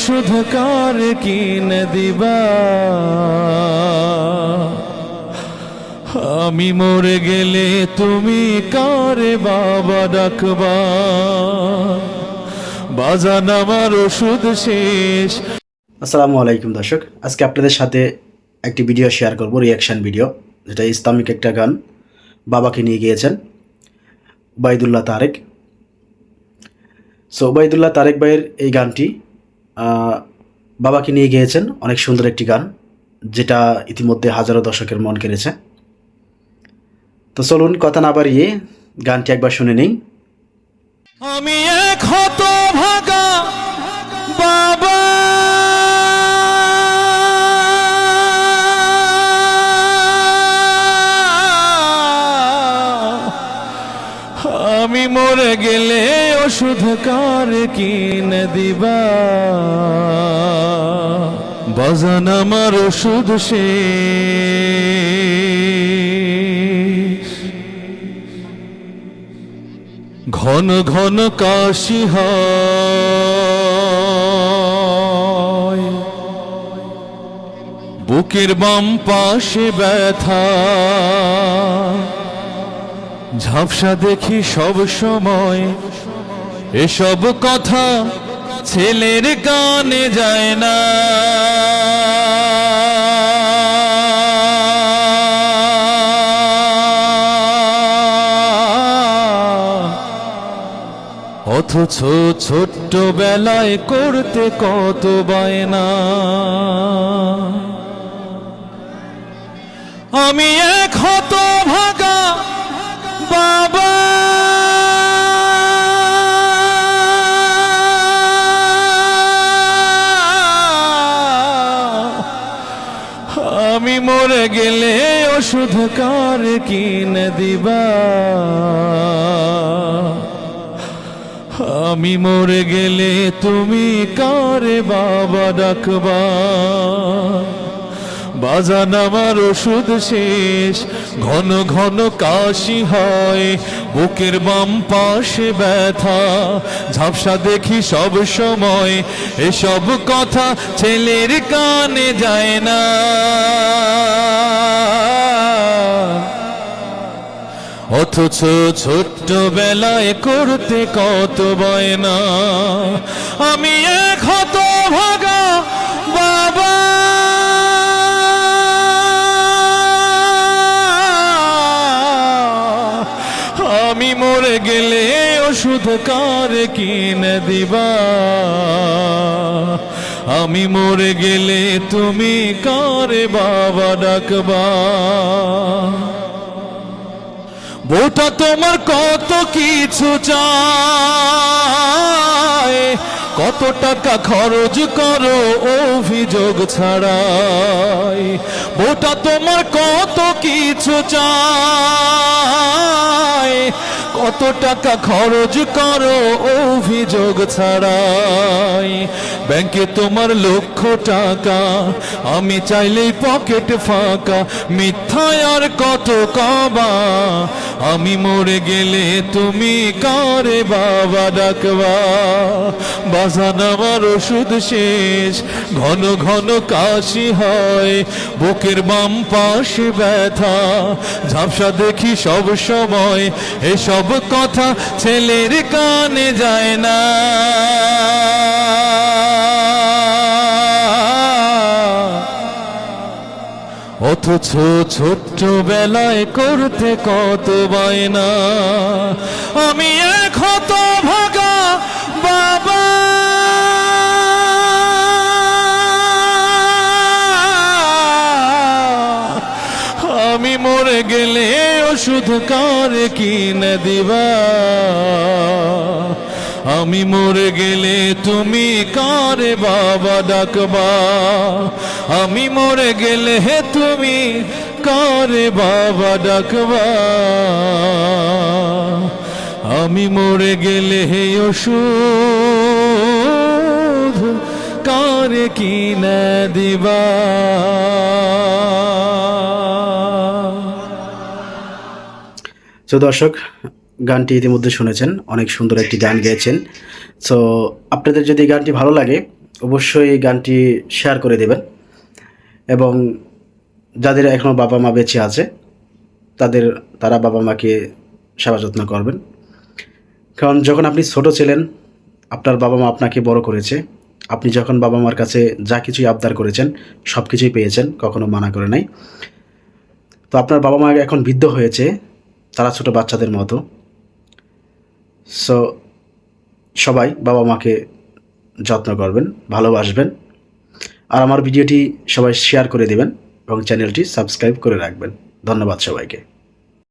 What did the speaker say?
ওষুধ কার কিনে দিবা? আমি মরে গেলে তুমি কারে বাবা ডাকবা? বাজান আমার ওষুধ শেষ। আসসালামু আলাইকুম দর্শক, আজকে আপনাদের সাথে একটি ভিডিও শেয়ার করব, রিয়াকশান ভিডিও, যেটা ইসলামিক একটা গান। বাবাকে নিয়ে গিয়েছেন ওবায়দুল্লাহ তারেক। সো ওবায়দুল্লাহ তারেক ভাইয়ের এই গানটি বাবাকে নিয়ে গিয়েছেন, অনেক সুন্দর একটি গান, যেটা ইতিমধ্যে হাজারো দর্শকের মন কেড়েছে। তো চলুন কথা না বাড়িয়ে গানটি একবার শুনে নেই। আমি এক হতভাগা বাবা, আমি মরে গেলে ওষুধ কার কিনে দিবা? বাজান আমার ওষুধ শেষ। ঘন ঘন কাশি হয়, বুকের বাম পাশে ব্যথা, ঝাপসা দেখি সব সময়। এসব কথা ছেলের কানে যায় না। অথচ ছোট্ট বেলায় করতে কত বায়না। আমি এক হতভাগা বাবা, আমি মরে গেলে ওষুধ কার কিনে দিবা? আমি মরে গেলে তুমি কারে বাবা ডাকবা? বাজান আমার ওষুধ শেষ। ঘন ঘন কাশি হয়, বুকের বাম পাশে ব্যথা, ঝাপসা দেখি সব সময়। এসব কথা ছেলের কানে যায় না। অথচ ছোট্ট বেলায় করতে কত বায়না। আমি এক হতভাগা বাবা, আমি মরে গেলে ওষুধ কার কিনে দিবা? আমি মরে গেলে তুমি কারে বাবা ডাকবা? বউটা তোমার কত কিছু চায়, কত টাকা খরচ করো অভিযোগ ছাড়াই। বউটা তোমার কত কিছু চায়, কত টাকা খরচ করো অভিযোগ ছাড়াই। ব্যাংকে তোমার লক্ষ টাকা, আমি চাইলেই পকেট ফাঁকা। মিথ্যায় আর কত কবা? আমি মরে গেলে তুমি কারে বাবা ডাকবা? বাজান আমার ওষুধ শেষ। ঘন ঘন কাশি হয়, বুকের বাম পাশে ব্যথা, ঝাপসা দেখি সব সময়। এসব কথা ছেলের কানে যায় না। অথচ ছোট্ট বেলায় করতে কত বায়না। আমি এক হতভাগা বাবা, আমি মরে গেলে ওষুধ কার কিনে দিবা? আমি মরে গেলে তুমি কারে বাবা ডাকবা? আমি মরে গেলে তুমি কারে বাবা ডাকবা? আমি মরে গেলে ওষুধ কারে কিনে দিবা? তো দর্শক, গানটি ইতিমধ্যে শুনেছেন, অনেক সুন্দর একটি গান গেয়েছেন। সো আপনাদের যদি গানটি ভালো লাগে অবশ্যই এই গানটি শেয়ার করে দেবেন এবং যাদের এখনও বাবা মা বেঁচে আছে তারা বাবা মাকে সেবা যত্ন করবেন। কারণ যখন আপনি ছোট ছিলেন আপনার বাবা মা আপনাকে বড় করেছে। আপনি যখন বাবা মার কাছে যা কিছুই আবদার করেছেন সব কিছুই পেয়েছেন, কখনো মানা করে নাই। তো আপনার বাবা মা এখন বৃদ্ধ হয়েছে, তারা ছোট বাচ্চাদের মতো। সো সবাই বাবা মাকে যত্ন করবেন, ভালোবাসবেন। আর আমার ভিডিওটি সবাই শেয়ার করে দেবেন এবং চ্যানেলটি সাবস্ক্রাইব করে রাখবেন। ধন্যবাদ সবাইকে।